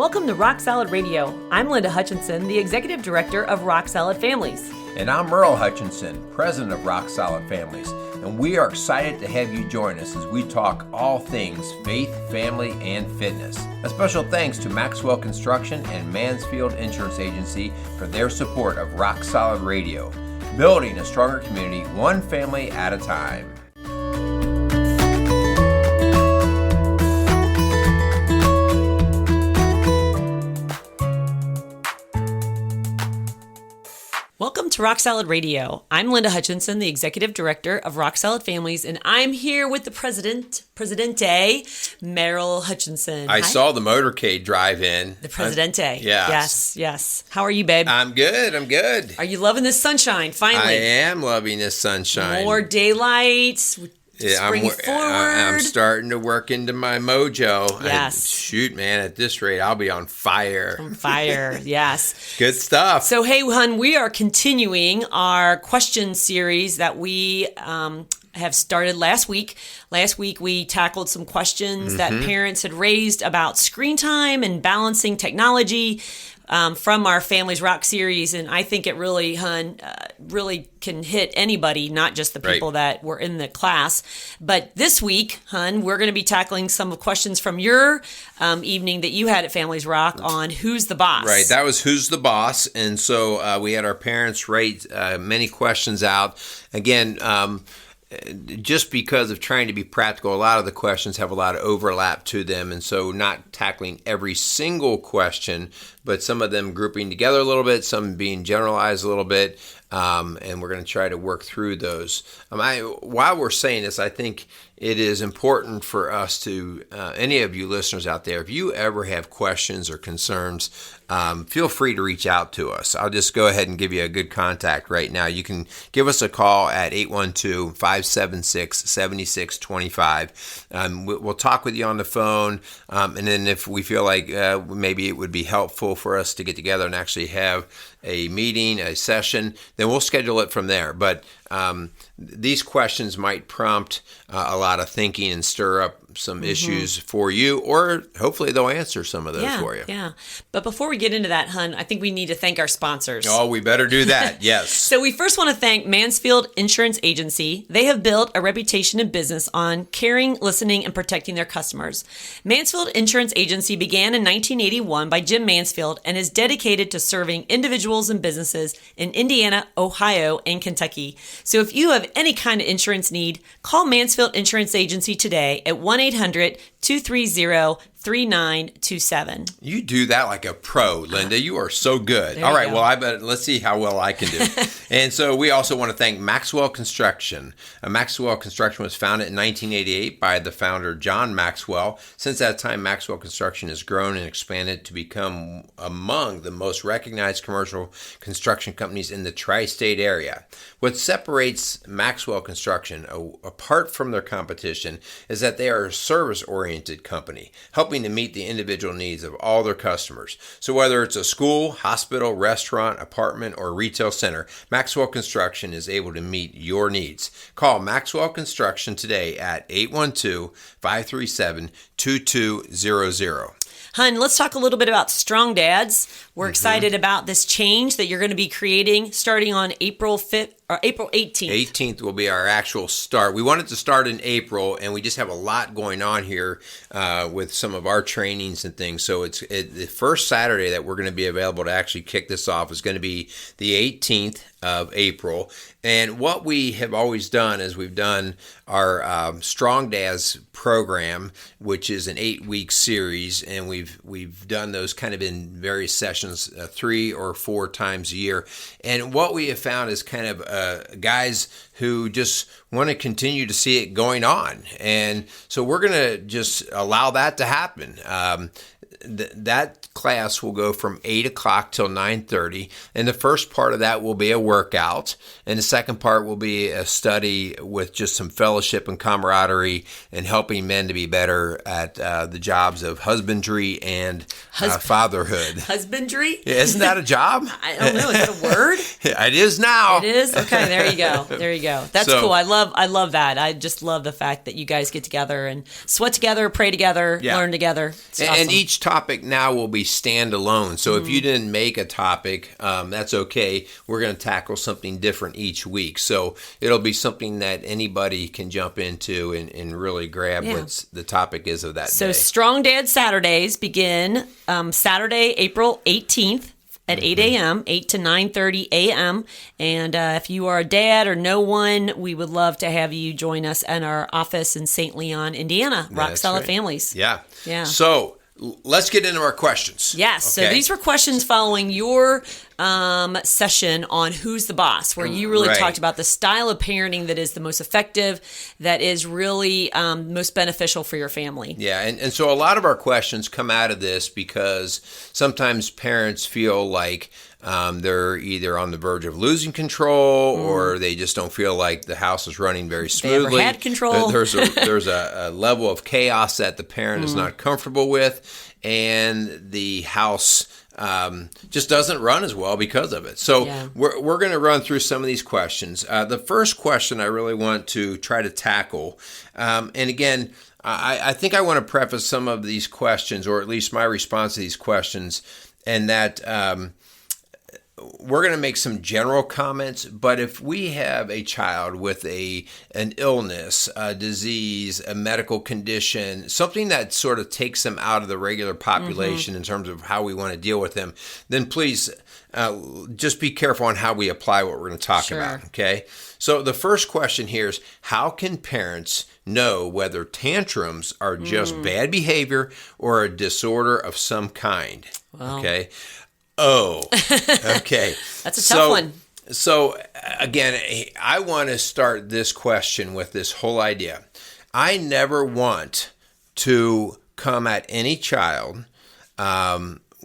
Welcome to Rock Solid Radio. I'm Linda Hutchinson, the Executive Director of Rock Solid Families. And I'm Merrill Hutchinson, President of Rock Solid Families. And we are excited to have you join us as we talk all things faith, family, and fitness. A special thanks to Maxwell Construction and Mansfield Insurance Agency for their support of Rock Solid Radio, building a stronger community one family at a time. Welcome to Rock Solid Radio. I'm Linda Hutchinson, the Executive Director of Rock Solid Families, and I'm here with the Presidente, Merrill Hutchinson. I saw the motorcade drive in. The Presidente. Yes. How are you, babe? I'm good. Are you loving this sunshine, finally? I am loving this sunshine. More daylight. Spring forward. I'm starting to work into my mojo. Yes. Shoot, man, at this rate, I'll be on fire. Yes. Good stuff. So, hey, hun, we are continuing our question series that we have started last week. Last week, we tackled some questions that parents had raised about screen time and balancing technology from our Families Rock series. And I think it really, hun, really can hit anybody, not just the people that were in the class. But this week, hun, we're going to be tackling some of the questions from your evening that you had at Families Rock on Who's the Boss. Right, that was Who's the Boss. And so we had our parents write many questions out. Again, just because of trying to be practical, a lot of the questions have a lot of overlap to them, and so not tackling every single question, but some of them grouping together a little bit, some being generalized a little bit, and we're going to try to work through those. While we're saying this, I think it is important for us to, any of you listeners out there, if you ever have questions or concerns, feel free to reach out to us. I'll just go ahead and give you a good contact right now. You can give us a call at 812-576-7625. We'll talk with you on the phone, and then if we feel like maybe it would be helpful for us to get together and actually have a meeting, a session, then we'll schedule it from there. But these questions might prompt a lot of thinking and stir up some issues for you, or hopefully they'll answer some of those for you. Yeah. But before we get into that, hun, I think we need to thank our sponsors. Oh, we better do that. Yes. So we first want to thank Mansfield Insurance Agency. They have built a reputation in business on caring, listening, and protecting their customers. Mansfield Insurance Agency began in 1981 by Jim Mansfield and is dedicated to serving individuals and businesses in Indiana, Ohio, and Kentucky. So if you have any kind of insurance need, call Mansfield Insurance Agency today at 1-800-230-3927. You do that like a pro, Linda. You are so good. All right, well, let's see how well I can do. And so we also want to thank Maxwell Construction. Maxwell Construction was founded in 1988 by the founder, John Maxwell. Since that time, Maxwell Construction has grown and expanded to become among the most recognized commercial construction companies in the tri-state area. What separates Maxwell Construction apart from their competition is that they are a service-oriented company, helping to meet the individual needs of all their customers. So whether it's a school, hospital, restaurant, apartment, or retail center, Maxwell Construction is able to meet your needs. Call Maxwell Construction today at 812-537-2200. Hun, let's talk a little bit about Strong Dads. We're excited about this change that you're going to be creating starting on April 5th or April 18th. 18th will be our actual start. We wanted to start in April, and we just have a lot going on here with some of our trainings and things. So the first Saturday that we're going to be available to actually kick this off is going to be the 18th of April. And what we have always done is we've done our Strong Dads program, which is an 8-week series, and we've done those kind of in various sessions 3 or 4 times a year. And what we have found is kind of guys who just want to continue to see it going on. And so we're going to just allow that to happen. That class will go from 8 o'clock till 9:30, and the first part of that will be a workout, and the second part will be a study with just some fellowship and camaraderie and helping men to be better at the jobs of husbandry and fatherhood. Husbandry? Isn't that a job? I don't know. Is that a word? It is now. It is? Okay, there you go. go. That's cool. I love that. I just love the fact that you guys get together and sweat together, pray together, learn together. It's awesome. And each topic now will be standalone. So if you didn't make a topic, that's okay. We're going to tackle something different each week. So it'll be something that anybody can jump into and really grab what the topic is of that day. So Strong Dad Saturdays begin Saturday, April 18th. At 8 a.m., 8 to 9:30 a.m. And if you are a dad or know one, we would love to have you join us in our office in St. Leon, Indiana. Rock Solid Families. Yeah. Yeah. So let's get into our questions. Yes. Okay? So these were questions following your session on Who's the Boss, where you really talked about the style of parenting that is the most effective, that is really most beneficial for your family. Yeah, and so a lot of our questions come out of this because sometimes parents feel like they're either on the verge of losing control or they just don't feel like the house is running very smoothly. They ever had control. There's a level of chaos that the parent is not comfortable with, and the house just doesn't run as well because of it. So we're going to run through some of these questions. The first question I really want to try to tackle, and again, I think I want to preface some of these questions, or at least my response to these questions, and that we're going to make some general comments, but if we have a child with an illness, a disease, a medical condition, something that sort of takes them out of the regular population in terms of how we want to deal with them, then please just be careful on how we apply what we're going to talk about, okay? So the first question here is, how can parents know whether tantrums are just bad behavior or a disorder of some kind, okay? Oh, okay. That's a tough one. So, again, I want to start this question with this whole idea. I never want to come at any child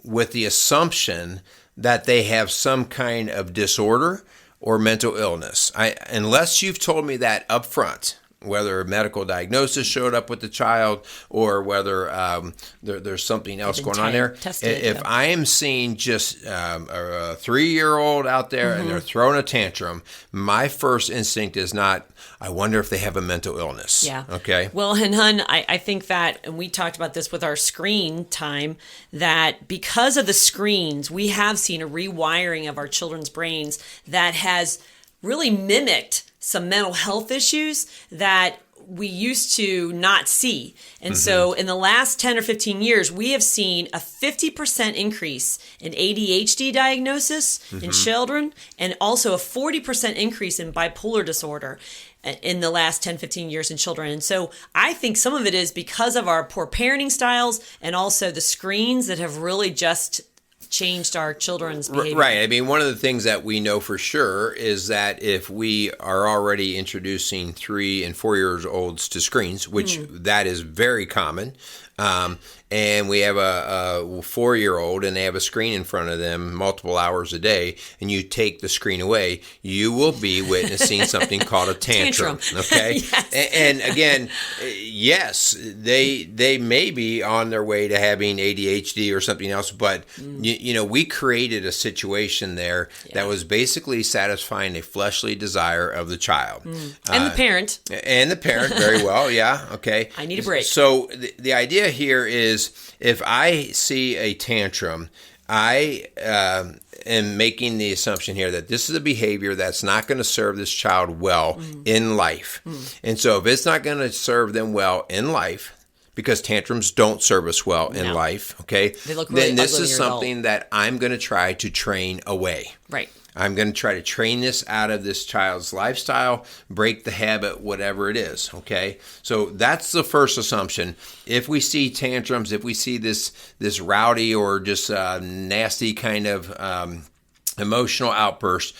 with the assumption that they have some kind of disorder or mental illness. Unless you've told me that up front, whether a medical diagnosis showed up with the child or whether there's something else going on there. If I am seeing just a 3-year-old out there and they're throwing a tantrum, my first instinct is not, I wonder if they have a mental illness. Yeah. Okay. Well, and Hun, I think that, and we talked about this with our screen time, that because of the screens, we have seen a rewiring of our children's brains that has really mimicked some mental health issues that we used to not see. And so in the last 10 or 15 years, we have seen a 50% increase in ADHD diagnosis in children, and also a 40% increase in bipolar disorder in the last 10, 15 years in children. And so I think some of it is because of our poor parenting styles and also the screens that have really just changed our children's behavior. Right. I mean, one of the things that we know for sure is that if we are already introducing 3 and 4 years olds to screens, which that is very common, and we have a 4-year-old and they have a screen in front of them multiple hours a day, and you take the screen away, you will be witnessing something called a tantrum. Okay. Yes. And again, yes, they may be on their way to having ADHD or something else, but we created a situation there that was basically satisfying a fleshly desire of the child. And the parent. And the parent, very well, yeah, okay. I need a break. So the idea here is, if I see a tantrum, I am making the assumption here that this is a behavior that's not going to serve this child well in life. And so if it's not going to serve them well in life, because tantrums don't serve us well in life, okay, they look really then this ugly is something that I'm going to try to train away. Right. I'm going to try to train this out of this child's lifestyle, break the habit, whatever it is, okay? So that's the first assumption. If we see tantrums, if we see this rowdy or just nasty kind of emotional outburst,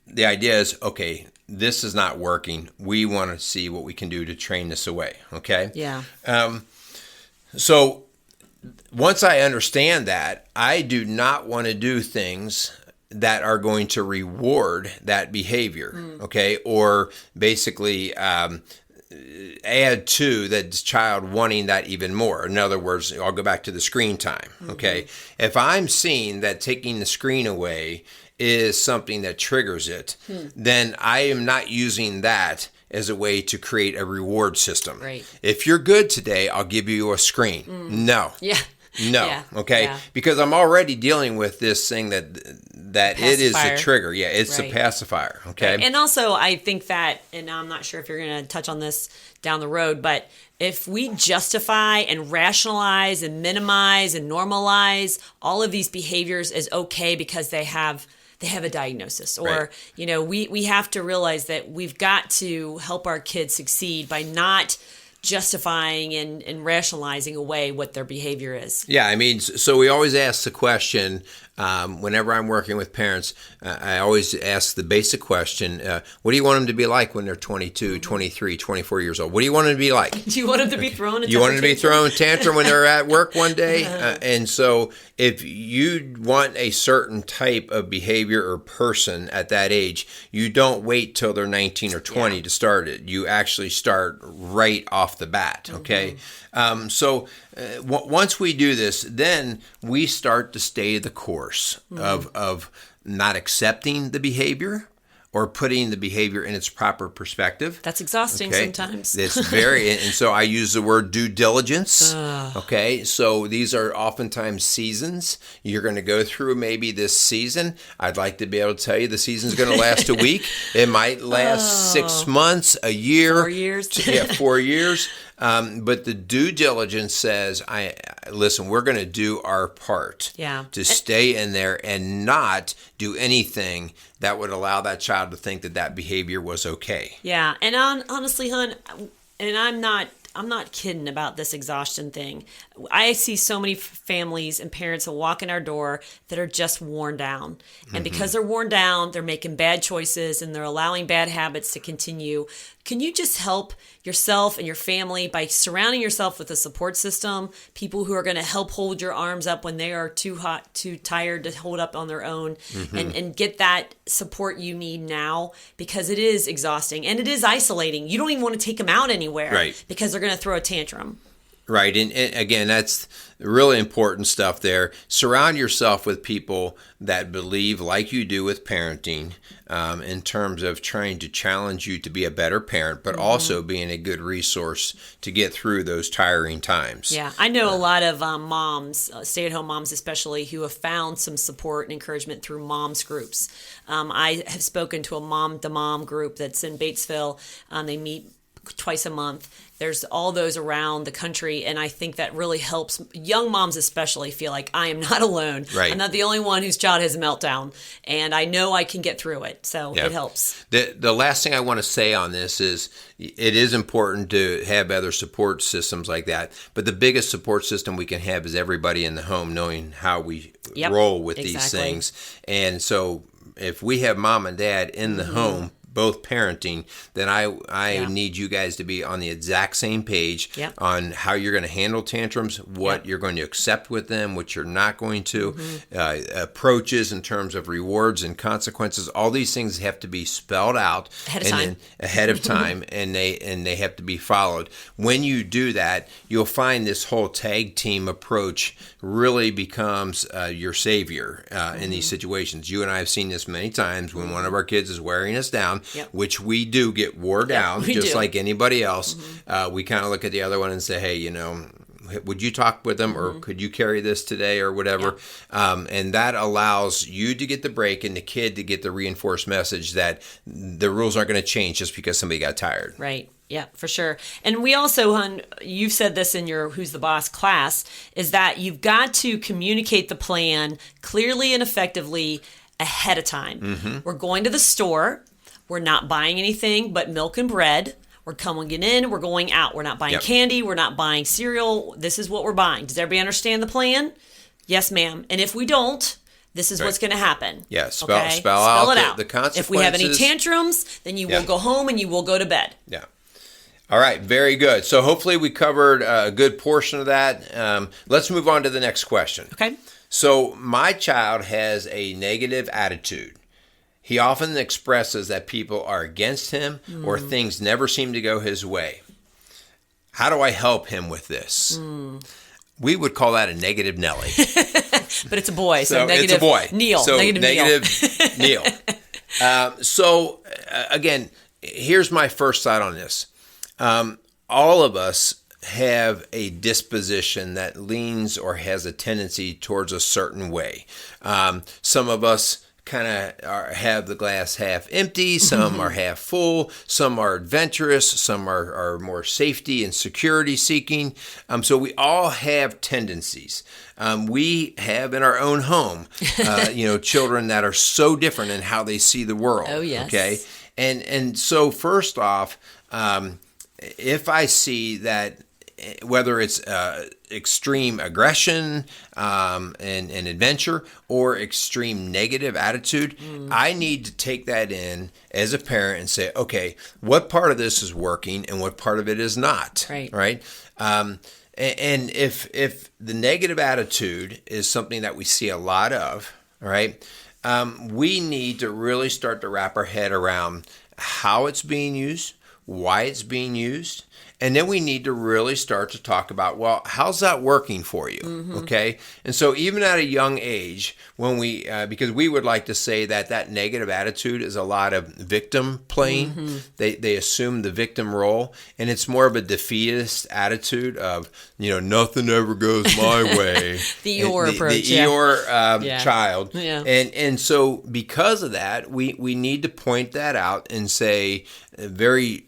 the idea is, okay, this is not working. We want to see what we can do to train this away, okay? Yeah. So once I understand that, I do not want to do things that are going to reward that behavior, okay? Or basically add to that child wanting that even more. In other words, I'll go back to the screen time, okay? If I'm seeing that taking the screen away is something that triggers it, then I am not using that as a way to create a reward system. Right. If you're good today, I'll give you a screen. No. Yeah. No. Yeah. Okay. Yeah. Because I'm already dealing with this thing that it is the trigger. Yeah. It's Right. a pacifier. Okay. Right. And also, I think that, and I'm not sure if you're going to touch on this down the road, but if we justify and rationalize and minimize and normalize all of these behaviors as okay because they have a diagnosis, or Right. we have to realize that we've got to help our kids succeed by not justifying and rationalizing away what their behavior is. Yeah, I mean, so we always ask the question, whenever I'm working with parents, I always ask the basic question, what do you want them to be like when they're 22, 23, 24 years old? What do you want them to be like? Do you want them to be thrown? You want them to be throwing a tantrum when they're at work one day? And so if you want a certain type of behavior or person at that age, you don't wait till they're 19 or 20 to start it. You actually start right off the bat, okay? Once we do this, then we start to stay the course of not accepting the behavior or putting the behavior in its proper perspective. That's exhausting sometimes. It's very, and so I use the word due diligence. Okay, so these are oftentimes seasons. You're going to go through maybe this season. I'd like to be able to tell you the season's going to last a week. It might last 6 months, a year. 4 years. 4 years. But the due diligence says, listen, we're going to do our part to stay in there and not do anything that would allow that child to think that behavior was okay. Yeah, and honestly, hon, and I'm not kidding about this exhaustion thing. I see so many families and parents that walk in our door that are just worn down. And because they're worn down, they're making bad choices and they're allowing bad habits to continue. Can you just help yourself and your family by surrounding yourself with a support system, people who are going to help hold your arms up when they are too hot, too tired to hold up on their own, and get that support you need now, because it is exhausting and it is isolating. You don't even want to take them out anywhere because they're going to throw a tantrum. Right. And again, that's really important stuff there. Surround yourself with people that believe like you do with parenting, in terms of trying to challenge you to be a better parent, but also being a good resource to get through those tiring times. Yeah. I know a lot of moms, stay-at-home moms especially, who have found some support and encouragement through moms groups. I have spoken to a mom-to-mom group that's in Batesville. They meet twice a month. There's all those around the country, and I think that really helps young moms especially feel like I am not alone. Right. I'm not the only one whose child has a meltdown, and I know I can get through it, so it helps. The last thing I want to say on this is it is important to have other support systems like that, but the biggest support system we can have is everybody in the home knowing how we roll with these things. And so if we have mom and dad in the home, both parenting, then I need you guys to be on the exact same page on how you're going to handle tantrums, what you're going to accept with them, what you're not going to, approaches in terms of rewards and consequences. All these things have to be spelled out ahead of time, and they have to be followed. When you do that, you'll find this whole tag team approach really becomes your savior in these situations. You and I have seen this many times when one of our kids is wearing us down, which we do get wore down, just like anybody else. We kind of look at the other one and say, hey, would you talk with them, or could you carry this today, or whatever? And that allows you to get the break and the kid to get the reinforced message that the rules aren't going to change just because somebody got tired. Right. Yeah, for sure. And we also, hon, you've said this in your Who's the Boss class, is that you've got to communicate the plan clearly and effectively ahead of time. We're going to the store. We're not buying anything but milk and bread. We're coming in. We're going out. We're not buying candy. We're not buying cereal. This is what we're buying. Does everybody understand the plan? Yes, ma'am. And if we don't, this is what's going to happen. Yeah, spell out the consequences. If we have any tantrums, then you will go home and you will go to bed. Yeah. All right, very good. So hopefully we covered a good portion of that. Let's move on to the next question. Okay. So my child has a negative attitude. He often expresses that people are against him or things never seem to go his way. How do I help him with this? We would call that a negative Nelly. But it's a boy, so negative it's a boy. Neil. So negative Neil. Again, here's my first thought on this. All of us have a disposition that leans or has a tendency towards a certain way. Some of us kind of have the glass half empty, some are half full, some are adventurous, some are more safety and security seeking. So we all have tendencies. We have in our own home, children that are so different in how they see the world. Oh, yes. Okay. And so first off, if I see that whether it's extreme aggression and adventure or extreme negative attitude, I need to take that in as a parent and say, okay, what part of this is working and what part of it is not? Right? And if the negative attitude is something that we see a lot of, right, we need to really start to wrap our head around how it's being used, why it's being used. And then we need to really start to talk about, well, how's that working for you? Okay. And so even at a young age, when because we would like to say that negative attitude is a lot of victim playing. They assume the victim role, and it's more of a defeatist attitude of, nothing ever goes my way. The Eeyore approach. The Eeyore child. Yeah. And so because of that, we need to point that out and say, we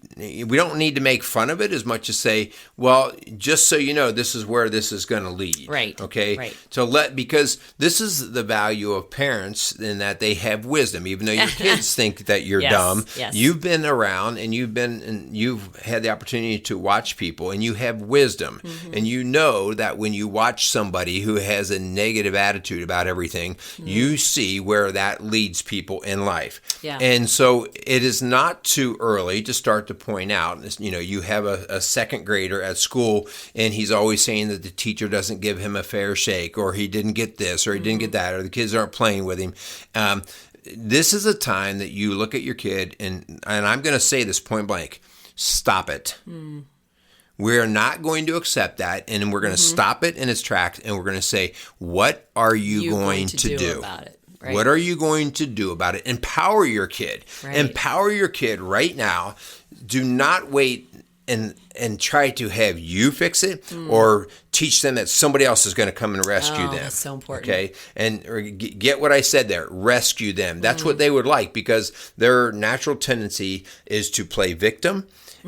don't need to make fun of it as much as say, well, just so you know, this is where this is going to lead. Right. Okay. Right. Because this is the value of parents in that they have wisdom, even though your kids think that you're dumb. Yes. You've been around and you've had the opportunity to watch people and you have wisdom, and you know that when you watch somebody who has a negative attitude about everything, you see where that leads people in life. Yeah. And so it is not too early to start to point out, you have a second grader at school and he's always saying that the teacher doesn't give him a fair shake, or he didn't get this, or he didn't get that, or the kids aren't playing with him. This is a time that you look at your kid and I'm going to say this point blank, stop it. We're not going to accept that, and we're going to stop it in its tracks, and we're going to say, what are you going to do about it? Right. What are you going to do about it? Empower your kid. Right. Empower your kid right now. Do not wait and try to have you fix it or teach them that somebody else is going to come and rescue them. That's so important. Okay? And get what I said there. Rescue them. That's what they would like, because their natural tendency is to play victim.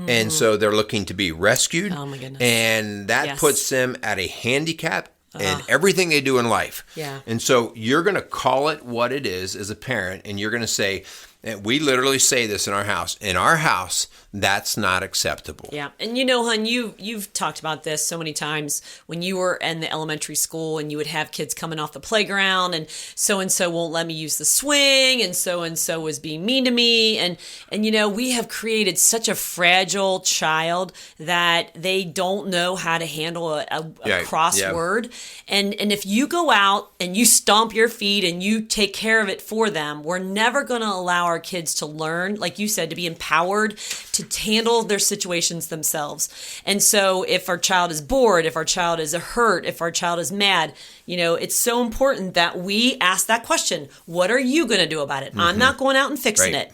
And so they're looking to be rescued. Oh, my goodness. And that puts them at a handicap in everything they do in life. Yeah. And so you're going to call it what it is as a parent, and you're going to say, and we literally say this in our house. In our house, that's not acceptable. Yeah. And hon, you've talked about this so many times when you were in the elementary school and you would have kids coming off the playground and so won't let me use the swing and so was being mean to me. And we have created such a fragile child that they don't know how to handle a crossword. And if you go out and you stomp your feet and you take care of it for them, we're never going to allow our kids to learn, like you said, to be empowered to handle their situations themselves. And so if our child is bored, if our child is hurt, if our child is mad, it's so important that we ask that question. What are you going to do about it? I'm not going out and fixing it.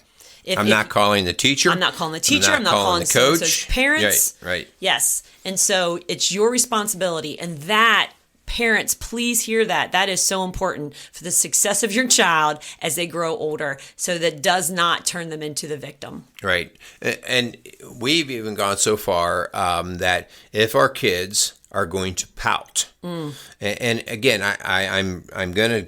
I'm not calling the teacher. I'm not calling the teacher. I'm not calling the coach. Parents. Right. Yes. And so it's your responsibility. And that, parents, please hear that. That is so important for the success of your child as they grow older, so that does not turn them into the victim. Right. And we've even gone so far that if our kids are going to pout, and again, I'm going to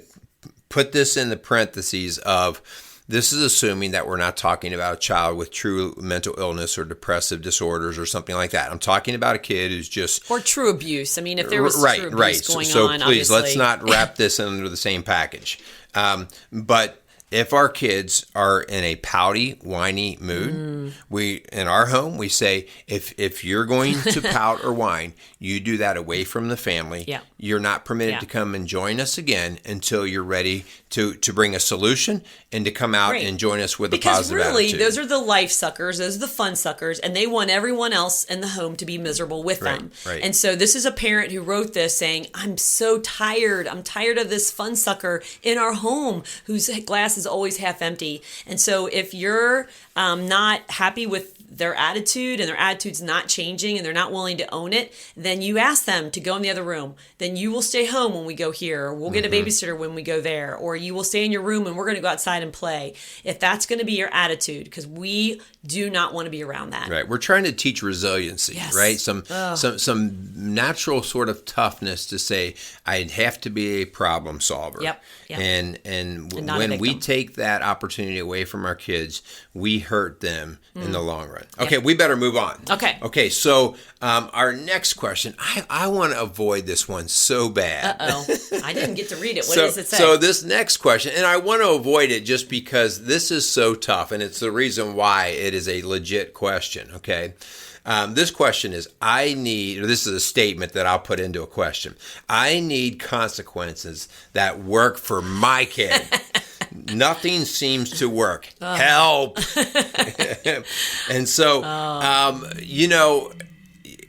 put this in the parentheses of, this is assuming that we're not talking about a child with true mental illness or depressive disorders or something like that. I'm talking about a kid who's just... Or true abuse. I mean, if there was true abuse going on, so please, obviously. let's not wrap this under the same package. But if our kids are in a pouty, whiny mood, in our home, we say, if you're going to pout or whine, you do that away from the family. Yeah. You're not permitted to come and join us again until you're ready to bring a solution and to come out and join us with a positive attitude. Because really, those are the life suckers, those are the fun suckers, and they want everyone else in the home to be miserable with them. Right. And so this is a parent who wrote this saying, I'm so tired. I'm tired of this fun sucker in our home whose glass is always half empty. And so if you're not happy with their attitude and their attitude's not changing and they're not willing to own it, then you ask them to go in the other room. Then you will stay home when we go here, or we'll get a babysitter when we go there, or you will stay in your room and we're going to go outside and play. If that's going to be your attitude, because we do not want to be around that. Right. We're trying to teach resiliency, right? Some natural sort of toughness to say, I'd have to be a problem solver. Yep. And when we take that opportunity away from our kids, we hurt them in the long run. Okay, we better move on. Okay, so our next question, I want to avoid this one so bad. I didn't get to read it. What does it say? So this next question, and I want to avoid it just because this is so tough, and it's the reason why it is a legit question, okay? This question is, this is a statement that I'll put into a question. I need consequences that work for my kid. Nothing seems to work. Help. And so,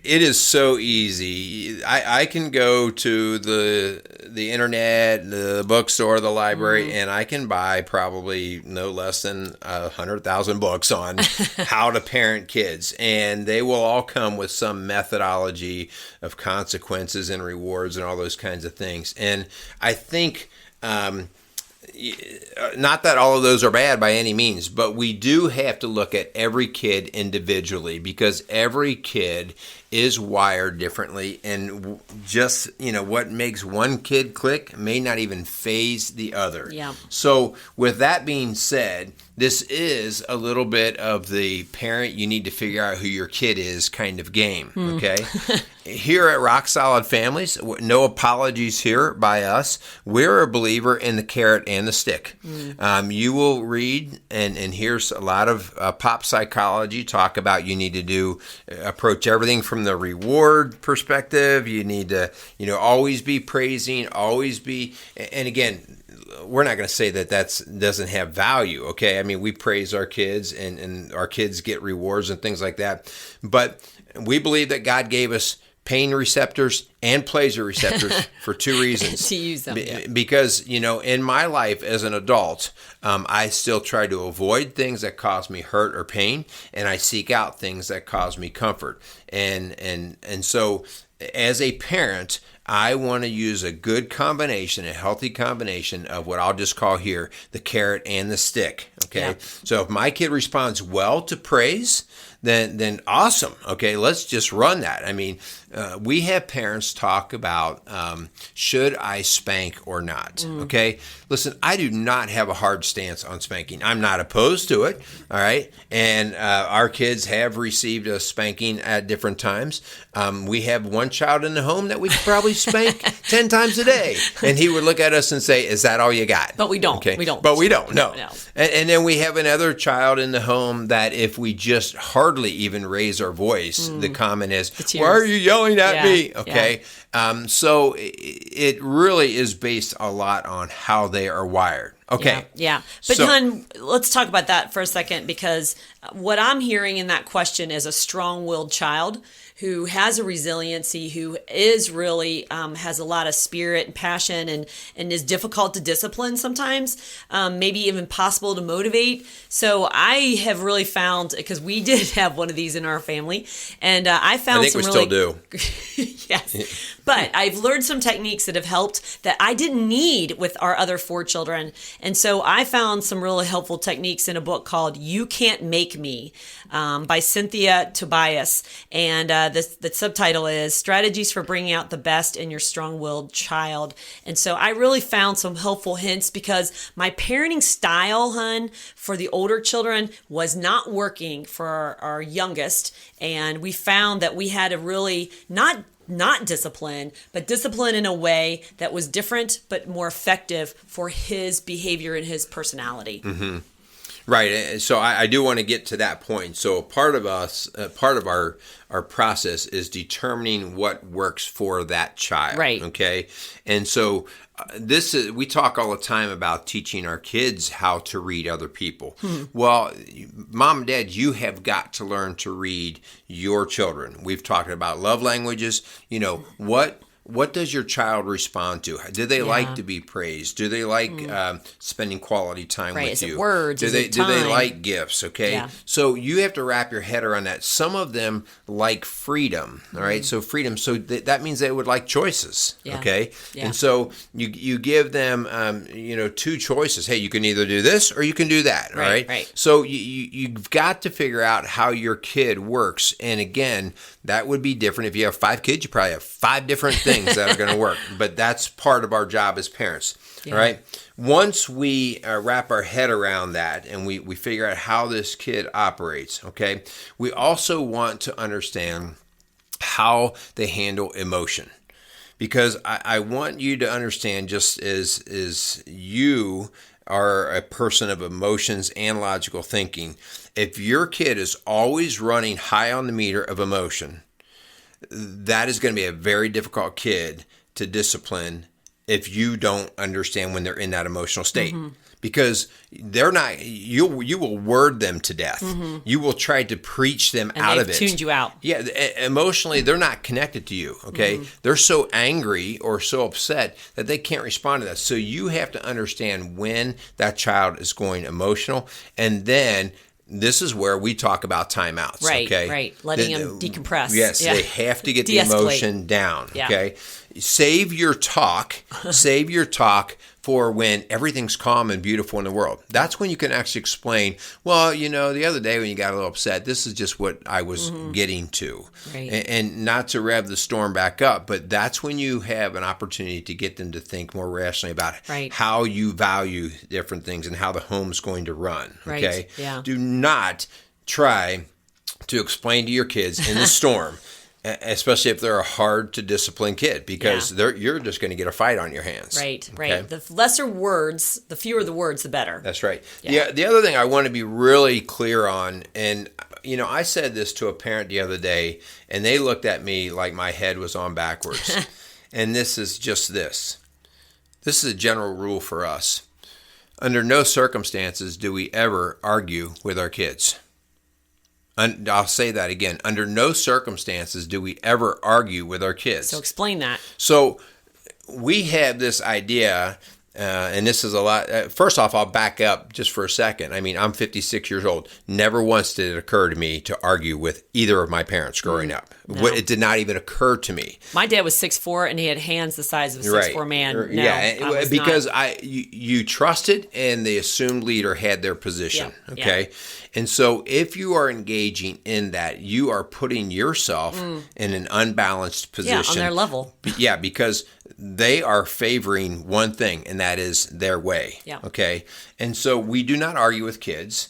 it is so easy. I can go to the internet, the bookstore, the library, and I can buy probably no less than 100,000 books on how to parent kids. And they will all come with some methodology of consequences and rewards and all those kinds of things. And I think... not that all of those are bad by any means, but we do have to look at every kid individually because every kid is wired differently, and just, what makes one kid click may not even phase the other. Yeah. So with that being said, this is a little bit of the parent, you need to figure out who your kid is kind of game, okay? Here at Rock Solid Families, no apologies here by us. We're a believer in the carrot and the stick. You will read and hear a lot of pop psychology talk about you need to approach everything from the reward perspective. You need to, always be praising, always be, and again, we're not going to say that doesn't have value, okay? I mean, we praise our kids and our kids get rewards and things like that. But we believe that God gave us pain receptors and pleasure receptors for two reasons. To use them. Because, in my life as an adult, I still try to avoid things that cause me hurt or pain, and I seek out things that cause me comfort. And so as a parent, I want to use a good combination, a healthy combination of what I'll just call here the carrot and the stick. Okay. Yeah. So if my kid responds well to praise, then awesome. Okay, let's just run that. I mean, we have parents talk about should I spank or not? Okay, listen, I do not have a hard stance on spanking. I'm not opposed to it. All right, and our kids have received a spanking at different times. We have one child in the home that we could probably spank 10 times a day, and he would look at us and say, "Is that all you got?" But we don't. Okay, we don't. But we don't. No. And then we have another child in the home that if we just hardly even raise our voice, the comment is, "Why are you yelling at me?" Okay. Yeah. So it really is based a lot on how they are wired. Okay. Yeah. But hon, let's talk about that for a second, because what I'm hearing in that question is a strong-willed child who has a resiliency, who is really has a lot of spirit and passion and is difficult to discipline sometimes, maybe even possible to motivate. So I have really found, because we did have one of these in our family, and I found some really... I think we still do. Yes. But I've learned some techniques that have helped that I didn't need with our other 4 children. And so I found some really helpful techniques in a book called You Can't Make Me by Cynthia Tobias. And the subtitle is Strategies for Bringing Out the Best in Your Strong-Willed Child. And so I really found some helpful hints, because my parenting style, hun, for the older children was not working for our youngest. And we found that we had to really not discipline, but discipline in a way that was different but more effective for his behavior and his personality. Mm-hmm. Right. So I do want to get to that point. So part of our process is determining what works for that child. Right. Okay. And so we talk all the time about teaching our kids how to read other people. Well, mom and dad, you have got to learn to read your children. We've talked about love languages. What does your child respond to? Do they like to be praised? Do they like spending quality time with Is you? It words? Do they like gifts? Okay, Yeah. So you have to wrap your head around that. Some of them like freedom. All right, so freedom. So that means they would like choices. Yeah. Okay, Yeah. and so you give them two choices. Hey, you can either do this or you can do that. All right. Right. So you've got to figure out how your kid works, and again, that would be different if you have 5 kids. You probably have 5 different things that are going to work, but that's part of our job as parents. Yeah. All right. Once we wrap our head around that and we figure out how this kid operates, okay, we also want to understand how they handle emotion. Because I want you to understand, just as you are a person of emotions and logical thinking, if your kid is always running high on the meter of emotion, that is going to be a very difficult kid to discipline if you don't understand when they're in that emotional state. Because they're not, you will word them to death. You will try to preach them out of it. Tuned you out. Yeah, emotionally, they're not connected to you, okay? They're so angry or so upset that they can't respond to that. So you have to understand when that child is going emotional, and then this is where we talk about timeouts, Right, okay? right. Letting them decompress. Yes, Yeah. they have to get the De-escalate. emotion down, Yeah. okay? Save your talk for when everything's calm and beautiful in the world. That's when you can actually explain, well, the other day when you got a little upset, this is just what I was getting to. Right. And not to rev the storm back up, but that's when you have an opportunity to get them to think more rationally about how you value different things and how the home's going to run, okay? Right. Yeah. Do not try to explain to your kids in the storm, especially if they're a hard to discipline kid, because you're just going to get a fight on your hands. Right. Okay? The lesser words, the fewer the words, the better. That's right. Yeah. The other thing I want to be really clear on, and I said this to a parent the other day, and they looked at me like my head was on backwards. And this is just this. This is a general rule for us. Under no circumstances do we ever argue with our kids. I'll say that again. Under no circumstances do we ever argue with our kids. So explain that. So we have this idea, and this is a lot. First off, I'll back up just for a second. I mean, I'm 56 years old. Never once did it occur to me to argue with either of my parents growing up. No. It did not even occur to me. My dad was 6'4", and he had hands the size of a 6'4" man. No, yeah, because you trusted, and the assumed leader had their position. Yeah. Okay, Yeah. and so if you are engaging in that, you are putting yourself in an unbalanced position. Yeah, on their level. Yeah, because they are favoring one thing, and that is their way. Yeah. Okay, and so we do not argue with kids.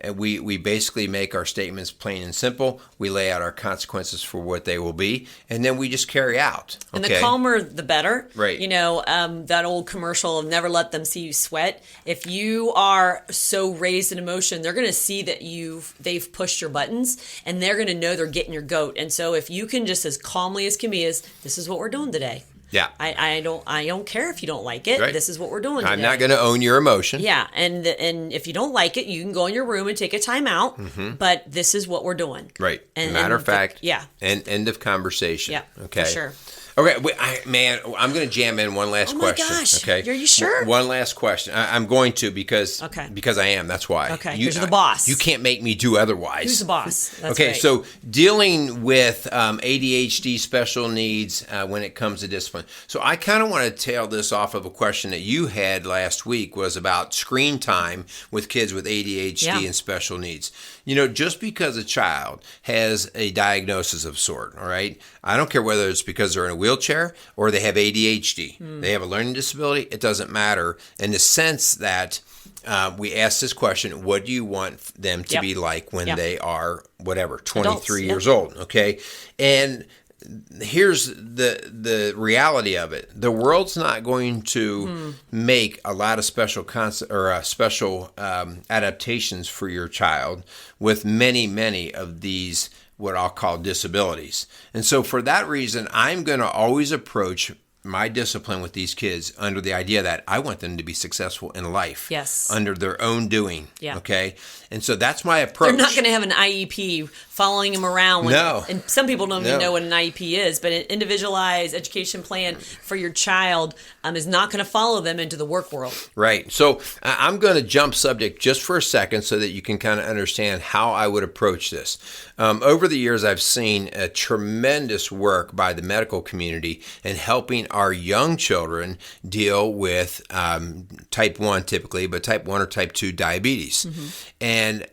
And we basically make our statements plain and simple. We lay out our consequences for what they will be, and then we just carry out. Okay? And the calmer, the better. Right. That old commercial of never let them see you sweat. If you are so raised in emotion, they're going to see that they've pushed your buttons, and they're going to know they're getting your goat. And so if you can just as calmly as can be, this is what we're doing today. Yeah. I don't care if you don't like it. Right. This is what we're doing today. I'm not going to own your emotion. Yeah, and if you don't like it, you can go in your room and take a time out. But this is what we're doing. Right. Matter of fact. And end of conversation. Yeah. Okay. For sure. Okay, I'm going to jam in one last question. Oh my gosh. Okay. Are you sure? One last question. I'm going to because I am. That's why. Okay. Because you're the boss. You can't make me do otherwise. Who's the boss? That's okay. right. So dealing with ADHD special needs when it comes to discipline. So I kind of want to tail this off of a question that you had last week, was about screen time with kids with ADHD and special needs. Just because a child has a diagnosis of sort, all right, I don't care whether it's because they're in a wheelchair or they have ADHD. They have a learning disability. It doesn't matter, in the sense that we ask this question: what do you want them to be like when they are 23 Adults, years old? Okay, and here's the reality of it. The world's not going to make a lot of special adaptations for your child with many of these what I'll call disabilities. And so for that reason, I'm going to always approach my discipline with these kids under the idea that I want them to be successful in life. Yes. Under their own doing. Yeah. Okay. And so that's my approach. They're not going to have an IEP following them around. No. And some people don't even know what an IEP is, but an individualized education plan for your child is not going to follow them into the work world. Right. So I'm going to jump subject just for a second so that you can kind of understand how I would approach this. Over the years, I've seen a tremendous work by the medical community in helping our young children deal with type 1 typically, but type 1 or type 2 diabetes. And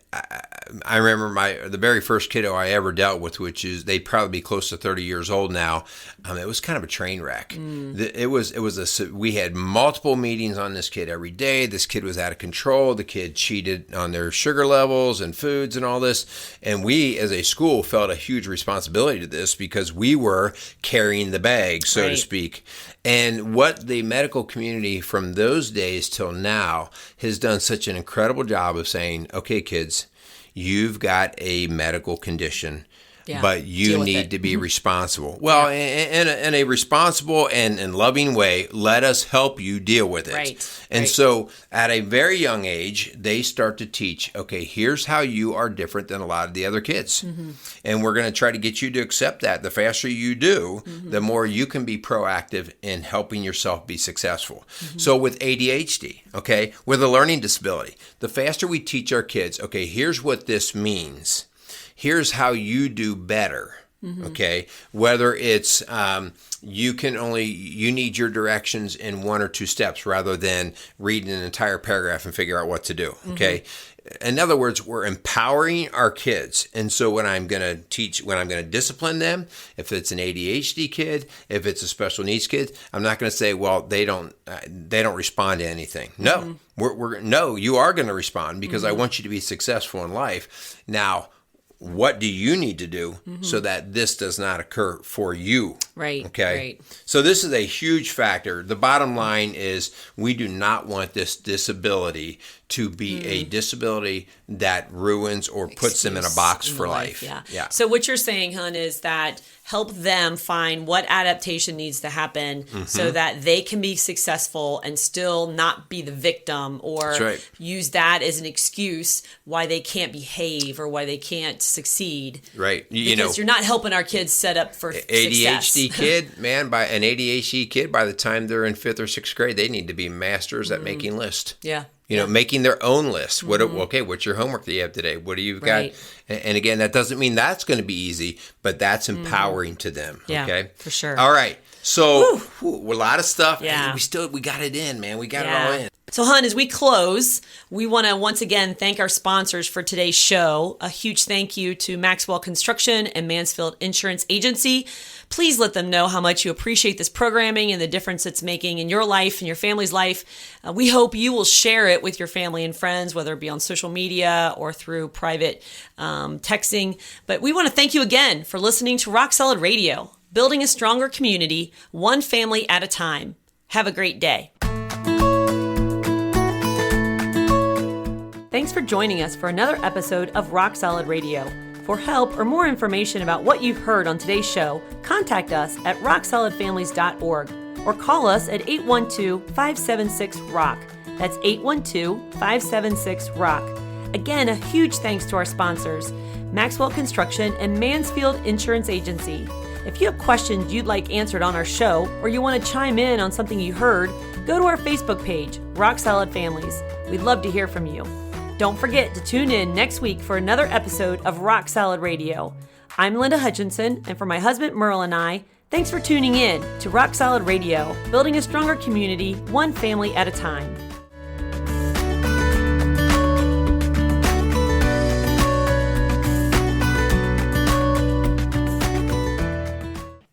I remember the very first kiddo I ever dealt with, which is they'd probably be close to 30 years old now. It was kind of a train wreck. We had multiple meetings on this kid every day. This kid was out of control. The kid cheated on their sugar levels and foods and all this. And we, as a school, felt a huge responsibility to this because we were carrying the bag, so to speak. And what the medical community from those days till now has done such an incredible job of saying, okay, kids, you've got a medical condition, but you need to be responsible. Well, in a responsible and loving way, let us help you deal with it. Right. And so at a very young age, they start to teach, okay, here's how you are different than a lot of the other kids. And we're going to try to get you to accept that. The faster you do, the more you can be proactive in helping yourself be successful. So with ADHD, okay, with a learning disability, the faster we teach our kids, okay, here's what this means. Here's how you do better, okay? Whether it's you need your directions in 1 or 2 steps rather than reading an entire paragraph and figure out what to do, okay? In other words, we're empowering our kids. And so when I'm going to discipline them, if it's an ADHD kid, if it's a special needs kid, I'm not going to say, well, they don't respond to anything. No, no, you are going to respond because I want you to be successful in life. Now, what do you need to do so that this does not occur for you? Right. Okay. Right. So this is a huge factor. The bottom line is we do not want this disability to be a disability that ruins or puts them in a box for life. Yeah. So what you're saying, Hun, is that help them find what adaptation needs to happen so that they can be successful and still not be the victim or use that as an excuse why they can't behave or why they can't succeed. Right. Because you're not helping our kids set up for ADHD kid, man, by an ADHD kid, by the time they're in 5th or 6th grade, they need to be masters at making lists. Yeah. Making their own list. What's your homework that you have today? What do you got? And again, that doesn't mean that's going to be easy, but that's empowering to them. Yeah, okay, for sure. All right. So a lot of stuff. Yeah. We got it in, man. We got it all in. So, Hun, as we close, we want to once again thank our sponsors for today's show. A huge thank you to Maxwell Construction and Mansfield Insurance Agency. Please let them know how much you appreciate this programming and the difference it's making in your life and your family's life. We hope you will share it with your family and friends, whether it be on social media or through private texting. But we want to thank you again for listening to Rock Solid Radio, building a stronger community, one family at a time. Have a great day. Thanks for joining us for another episode of Rock Solid Radio. For help or more information about what you've heard on today's show, contact us at rocksolidfamilies.org or call us at 812-576-ROCK. That's 812-576-ROCK. Again, a huge thanks to our sponsors, Maxwell Construction and Mansfield Insurance Agency. If you have questions you'd like answered on our show or you want to chime in on something you heard, go to our Facebook page, Rock Solid Families. We'd love to hear from you. Don't forget to tune in next week for another episode of Rock Solid Radio. I'm Linda Hutchinson, and for my husband Merrill and I, thanks for tuning in to Rock Solid Radio, building a stronger community, one family at a time.